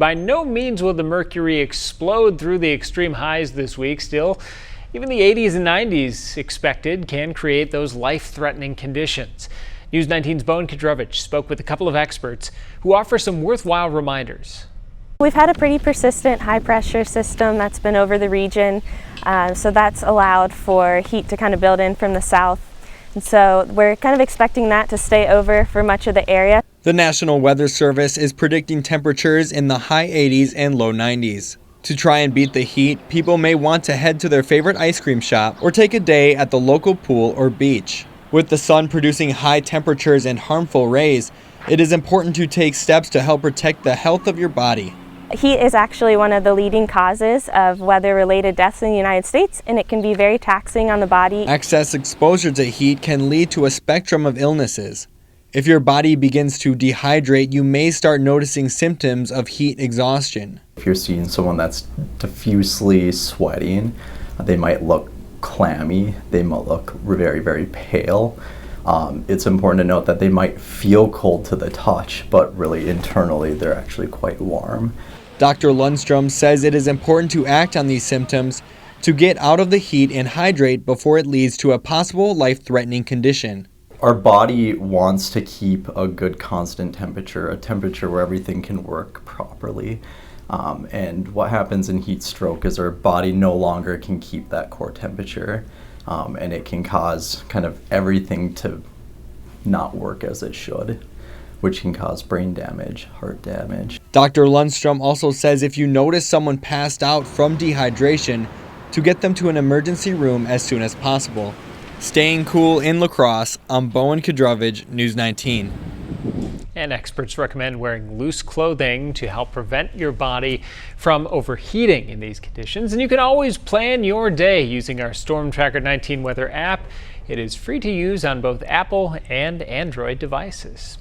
By no means will the mercury explode through the extreme highs this week. Still, even the 80s and 90s expected can create those life-threatening conditions. News 19's Bowen Kadrovich spoke with a couple of experts who offer some worthwhile reminders. We've had a pretty persistent high-pressure system that's been over the region, so that's allowed for heat to kind of build in from the south. And so we're kind of expecting that to stay over for much of the area. The National Weather Service is predicting temperatures in the high 80s and low 90s. To try and beat the heat, people may want to head to their favorite ice cream shop or take a day at the local pool or beach. With the sun producing high temperatures and harmful rays, it is important to take steps to help protect the health of your body. Heat is actually one of the leading causes of weather-related deaths in the United States, and it can be very taxing on the body. Excess exposure to heat can lead to a spectrum of illnesses. If your body begins to dehydrate, you may start noticing symptoms of heat exhaustion. If you're seeing someone that's diffusely sweating, they might look clammy, they might look very, very pale. It's important to note that they might feel cold to the touch, but really internally they're actually quite warm. Dr. Lundstrom says it is important to act on these symptoms to get out of the heat and hydrate before it leads to a possible life-threatening condition. Our body wants to keep a good constant temperature, a temperature where everything can work properly. And what happens in heat stroke is our body no longer can keep that core temperature, and it can cause kind of everything to not work as it should, which can cause brain damage, heart damage. Dr. Lundstrom also says if you notice someone passed out from dehydration, to get them to an emergency room as soon as possible. Staying cool in La Crosse, I'm Bowen Kadrovich, News 19. And experts recommend wearing loose clothing to help prevent your body from overheating in these conditions. And you can always plan your day using our Storm Tracker 19 weather app. It is free to use on both Apple and Android devices.